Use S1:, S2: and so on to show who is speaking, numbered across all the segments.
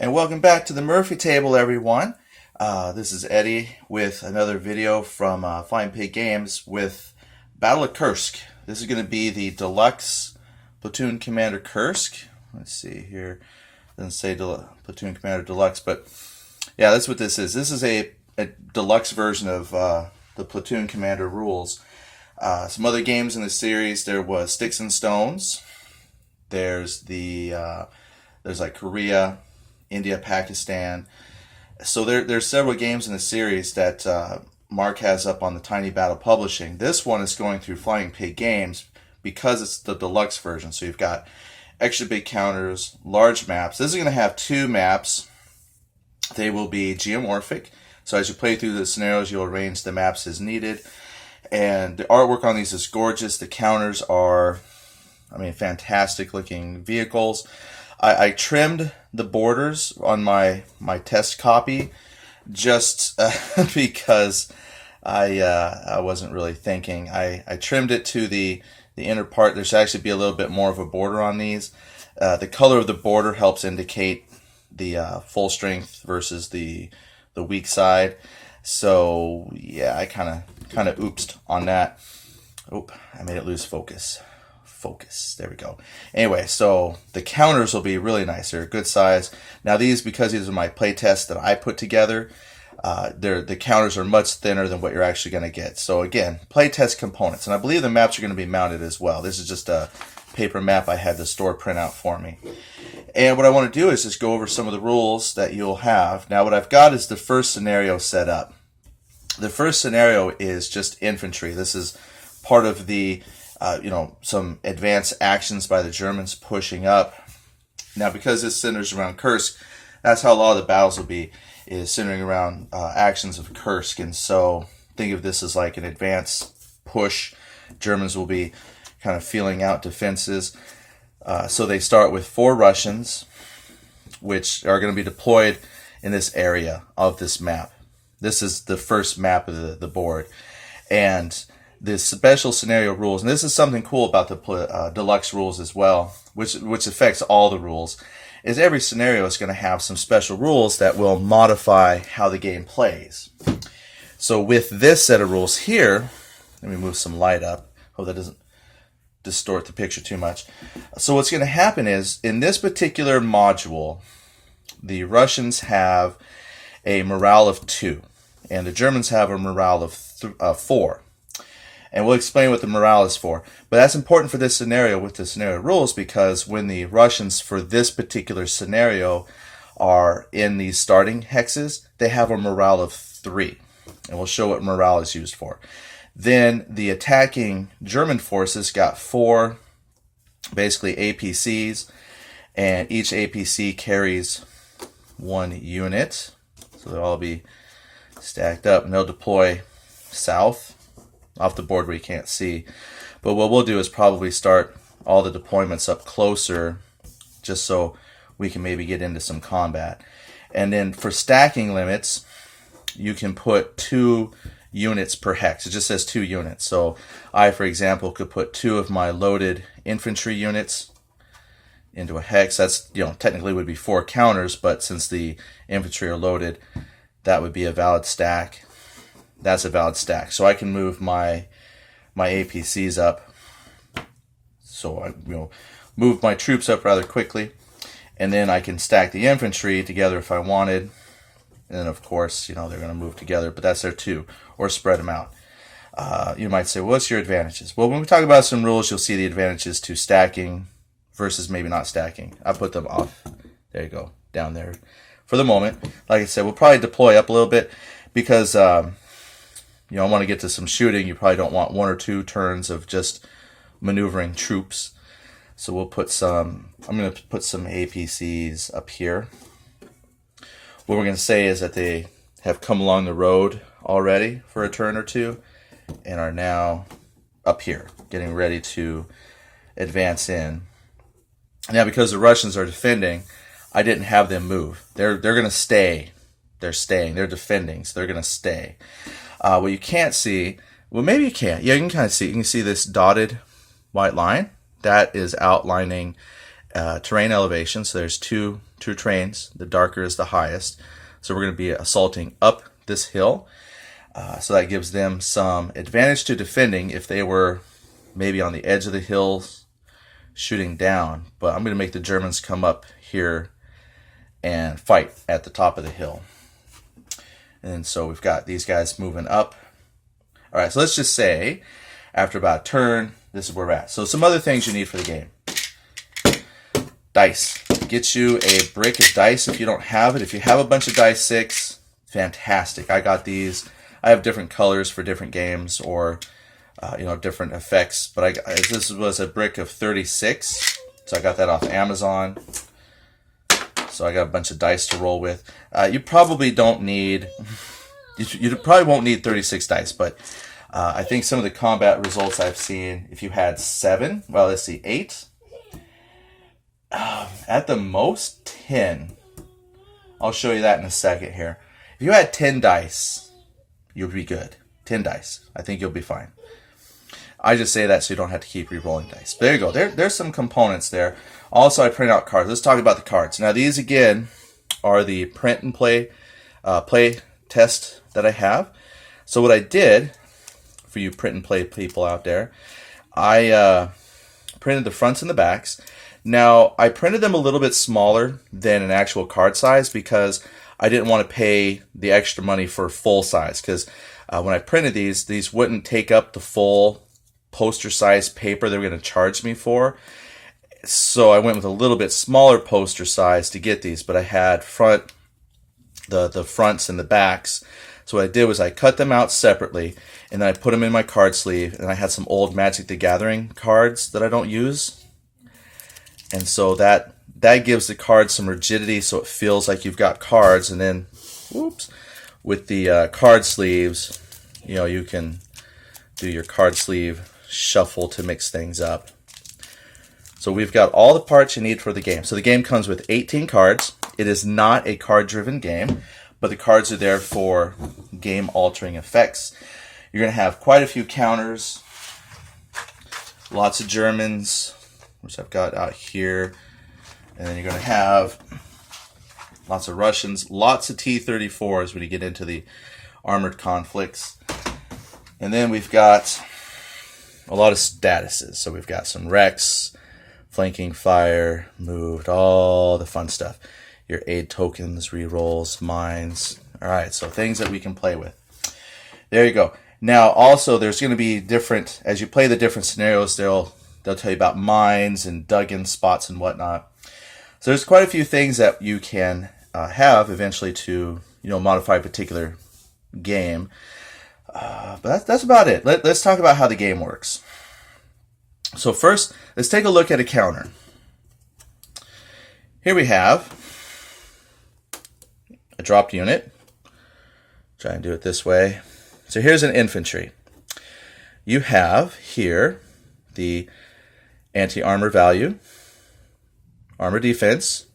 S1: And welcome back to the Murphy Table, everyone. This is Eddie with another video from Flying Pig Games with Battle of Kursk. This is going to be the Deluxe Platoon Commander Kursk. Let's see here. It doesn't say Platoon Commander Deluxe, but yeah, that's what this is. This is a deluxe version of the Platoon Commander rules. Some other games in the series, there was Sticks and Stones. There's like Korea, India, Pakistan. So there's several games in the series that Mark has up on the Tiny Battle Publishing. This one is going through Flying Pig Games because it's the deluxe version. So you've got extra big counters, large maps. This is going to have two maps. They will be geomorphic. So as you play through the scenarios, you'll arrange the maps as needed. And the artwork on these is gorgeous. The counters are, fantastic looking vehicles. I trimmed the borders on my test copy just because I wasn't really thinking. I trimmed it to the inner part. There should actually be a little bit more of a border on these. The color of the border helps indicate the full strength versus the weak side. So yeah, I kind of oopsed on that. Oop, I made it lose focus. There we go. Anyway, so the counters will be really nice. They're a good size. Now because these are my play tests that I put together, the counters are much thinner than what you're actually going to get. So again, play test components. And I believe the maps are going to be mounted as well. This is just a paper map I had the store print out for me. And what I want to do is just go over some of the rules that you'll have. Now what I've got is the first scenario set up. The first scenario is just infantry. This is part of the some advanced actions by the Germans pushing up. Now, because this centers around Kursk, that's how a lot of the battles will be, is centering around actions of Kursk. And so think of this as like an advanced push. Germans will be kind of feeling out defenses. So they start with 4 Russians, which are going to be deployed in this area of this map. This is the first map of the board. And the special scenario rules, and this is something cool about the deluxe rules as well, which affects all the rules, is every scenario is going to have some special rules that will modify how the game plays. So with this set of rules here, let me move some light up. Hope that doesn't distort the picture too much. So what's going to happen is, in this particular module, the Russians have a morale of 2, and the Germans have a morale of 4. And we'll explain what the morale is for. But that's important for this scenario with the scenario rules, because when the Russians for this particular scenario are in these starting hexes, they have a morale of 3. And we'll show what morale is used for. Then the attacking German forces got 4 basically APCs, and each APC carries 1 unit. So they'll all be stacked up, and they'll deploy south off the board where you can't see. But what we'll do is probably start all the deployments up closer, just so we can maybe get into some combat. And then for stacking limits, you can put 2 units per hex. It just says 2 units. So I, for example, could put 2 of my loaded infantry units into a hex. That's, technically would be 4 counters, but since the infantry are loaded, that would be a valid stack. That's a valid stack. So I can move my APCs up. So I move my troops up rather quickly. And then I can stack the infantry together if I wanted. And then, of course, they're going to move together. But that's their 2. Or spread them out. You might say, well, what's your advantages? Well, when we talk about some rules, you'll see the advantages to stacking versus maybe not stacking. I put them off. There you go. Down there. For the moment. Like I said, we'll probably deploy up a little bit. Because I want to get to some shooting. You probably don't want 1 or 2 turns of just maneuvering troops. So we'll put I'm going to put some APCs up here. What we're going to say is that they have come along the road already for a turn or 2 and are now up here, getting ready to advance in. Now, because the Russians are defending, I didn't have them move. They're going to stay. They're staying. They're defending, so they're going to stay. What you can't see, well, maybe you can't. Yeah, you can kind of see. You can see this dotted white line. That is outlining terrain elevation. So there's two terrains. The darker is the highest. So we're going to be assaulting up this hill. So that gives them some advantage to defending if they were maybe on the edge of the hills shooting down. But I'm going to make the Germans come up here and fight at the top of the hill. And so we've got these guys moving up. All right, so let's just say after about a turn, this is where we're at. So some other things you need for the game. Dice. Get you a brick of dice if you don't have it. If you have a bunch of dice 6, fantastic. I got these. I have different colors for different games or different effects. But this was a brick of 36, so I got that off Amazon. So I got a bunch of dice to roll with. You probably don't need. You probably won't need 36 dice, but I think some of the combat results I've seen, if you had 7, well, let's see, 8. At the most, 10. I'll show you that in a second here. If you had 10 dice, you'll be good. 10 dice. I think you'll be fine. I just say that so you don't have to keep re-rolling dice. But there you go. There's some components there. Also, I print out cards. Let's talk about the cards. Now, these, again, are the print and play test that I have. So what I did, for you print and play people out there, I printed the fronts and the backs. Now, I printed them a little bit smaller than an actual card size because I didn't want to pay the extra money for full size. Because when I printed these wouldn't take up the full poster size paper they were going to charge me for. So I went with a little bit smaller poster size to get these. But I had the fronts and the backs. So what I did was I cut them out separately, and then I put them in my card sleeve, and I had some old Magic the Gathering cards that I don't use. And so that gives the card some rigidity so it feels like you've got cards. And then, with the card sleeves, you can do your card sleeve shuffle to mix things up. So we've got all the parts you need for the game. So the game comes with 18 cards. It is not a card-driven game, but the cards are there for game-altering effects. You're going to have quite a few counters, lots of Germans, which I've got out here, and then you're going to have lots of Russians, lots of T-34s when you get into the armored conflicts. And then we've got a lot of statuses. So we've got some Rex, flanking fire, moved, all the fun stuff. Your aid tokens, rerolls, mines. All right, so things that we can play with. There you go. Now, also, there's going to be different, as you play the different scenarios, they'll tell you about mines and dug-in spots and whatnot. So there's quite a few things that you can have eventually to, modify a particular game. But that's about it. Let's talk about how the game works. So first, let's take a look at a counter. Here we have a dropped unit. Try and do it this way. So here's an infantry. You have here the anti-armor value, armor defense,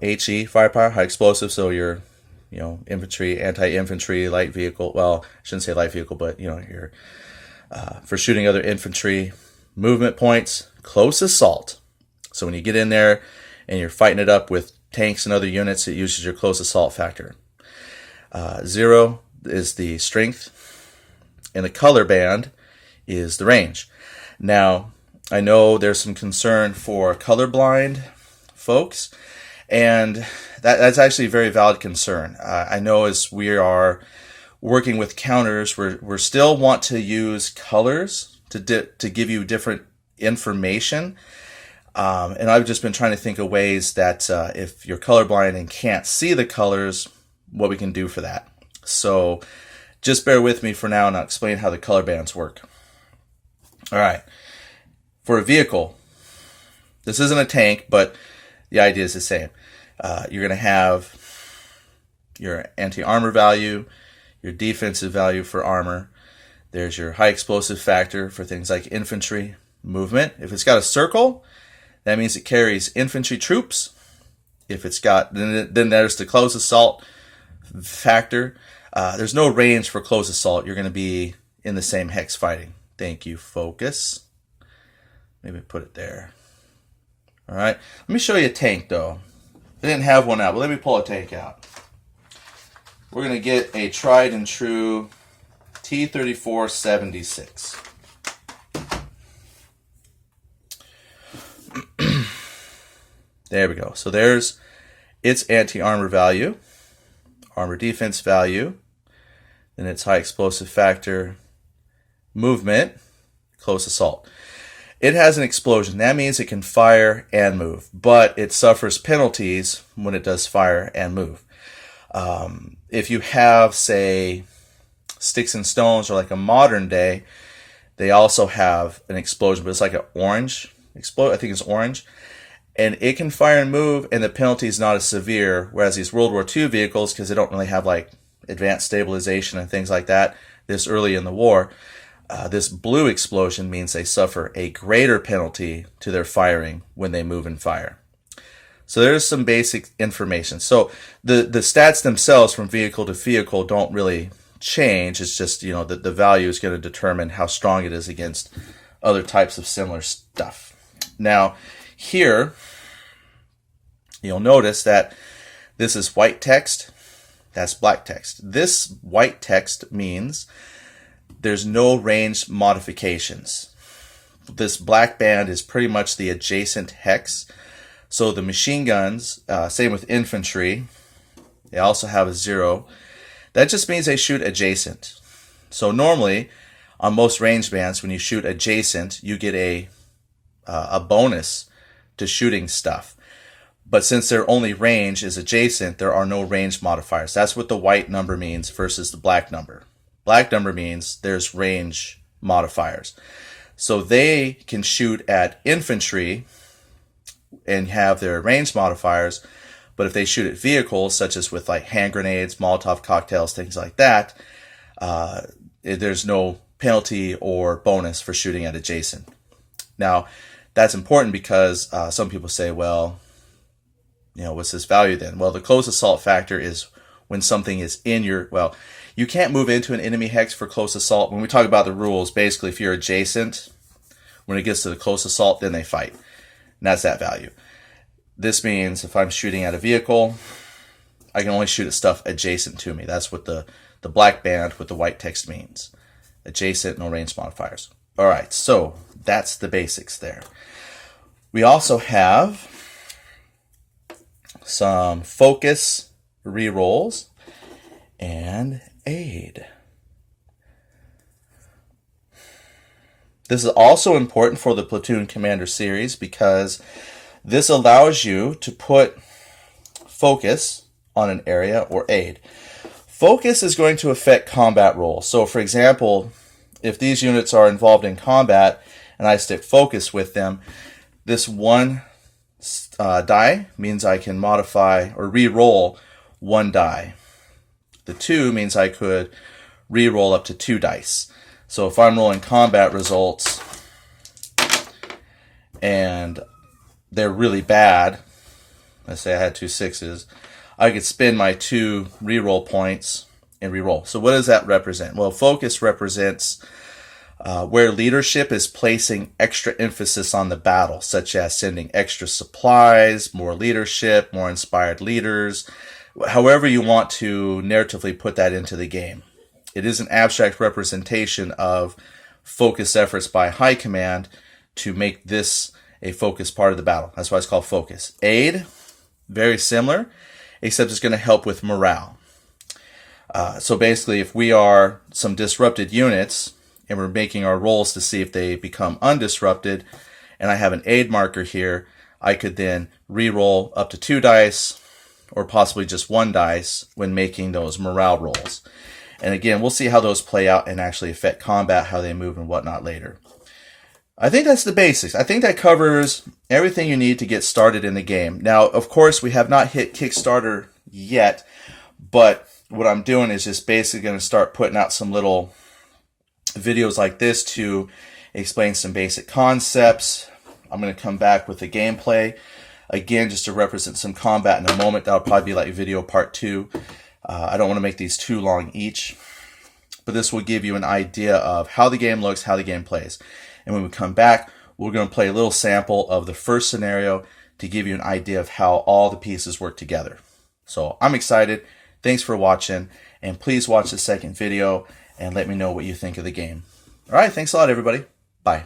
S1: HE, firepower, high explosive, so your infantry, anti-infantry, light vehicle, well, I shouldn't say light vehicle, but your for shooting other infantry, movement points, close assault. So when you get in there and you're fighting it up with tanks and other units, it uses your close assault factor. 0 is the strength, and the color band is the range. Now, I know there's some concern for colorblind folks, and that's actually a very valid concern. I know as we are working with counters, we still want to use colors to give you different information. And I've just been trying to think of ways that if you're colorblind and can't see the colors, what we can do for that. So just bear with me for now and I'll explain how the color bands work. All right. For a vehicle, this isn't a tank, but the idea is the same. You're going to have your anti-armor value, your defensive value for armor. There's your high explosive factor for things like infantry, movement. If it's got a circle, that means it carries infantry troops. If it's got, then there's the close assault factor. There's no range for close assault. You're going to be in the same hex fighting. Thank you, focus. Maybe put it there. All right. Let me show you a tank, though. I didn't have one out, but let me pull a tank out. We're going to get a tried and true T-34-76. There we go. So there's its anti-armor value, armor defense value, then its high explosive factor, movement, close assault. It has an explosion. That means it can fire and move, but it suffers penalties when it does fire and move. If you have, say, sticks and stones or like a modern day, they also have an explosion, but it's like an orange explode. I think it's orange. And it can fire and move, and the penalty is not as severe, whereas these World War II vehicles, because they don't really have like advanced stabilization and things like that this early in the war, this blue explosion means they suffer a greater penalty to their firing when they move and fire. So there's some basic information. So the stats themselves from vehicle to vehicle don't really change. It's just, you know, the value is going to determine how strong it is against other types of similar stuff. Now, here, you'll notice that this is white text, that's black text. This white text means there's no range modifications. This black band is pretty much the adjacent hex. So the machine guns, same with infantry, they also have a 0. That just means they shoot adjacent. So normally, on most range bands, when you shoot adjacent, you get a bonus to shooting stuff. But since their only range is adjacent, there are no range modifiers. That's what the white number means versus the black number. Black number means there's range modifiers. So they can shoot at infantry and have their range modifiers, but if they shoot at vehicles, such as with like hand grenades, Molotov cocktails, things like that, there's no penalty or bonus for shooting at adjacent. Now, that's important because some people say, well, you know, what's this value then? Well, the close assault factor is when something is in your, well, you can't move into an enemy hex for close assault. When we talk about the rules, basically if you're adjacent, when it gets to the close assault, then they fight. And that's that value. This means if I'm shooting at a vehicle, I can only shoot at stuff adjacent to me. That's what the black band with the white text means. Adjacent, no range modifiers. All right, so that's the basics there. We also have some focus rerolls and aid. This is also important for the Platoon Commander series because this allows you to put focus on an area or aid. Focus is going to affect combat rolls. So for example, if these units are involved in combat and I stick focus with them, this one die means I can modify or re-roll 1 die. The 2 means I could re-roll up to 2 dice. So if I'm rolling combat results and they're really bad, let's say I had 2 6s, I could spend my 2 reroll points and reroll. So what does that represent? Well, focus represents where leadership is placing extra emphasis on the battle, such as sending extra supplies, more leadership, more inspired leaders, however you want to narratively put that into the game. It is an abstract representation of focus efforts by high command to make this a focus part of the battle. That's why it's called focus. Aid, very similar, except it's going to help with morale. So basically, if we are some disrupted units and we're making our rolls to see if they become undisrupted, and I have an aid marker here, I could then re-roll up to 2 dice or possibly just 1 dice when making those morale rolls. And again, we'll see how those play out and actually affect combat, how they move and whatnot later. I think that's the basics. I think that covers everything you need to get started in the game. Now, of course, we have not hit Kickstarter yet, but what I'm doing is just basically going to start putting out some little videos like this to explain some basic concepts. I'm going to come back with the gameplay, again, just to represent some combat in a moment. That'll probably be like video part 2. I don't want to make these too long each, but this will give you an idea of how the game looks, how the game plays. And when we come back, we're going to play a little sample of the first scenario to give you an idea of how all the pieces work together. So I'm excited. Thanks for watching, and please watch the second video and let me know what you think of the game. All right, thanks a lot, everybody. Bye.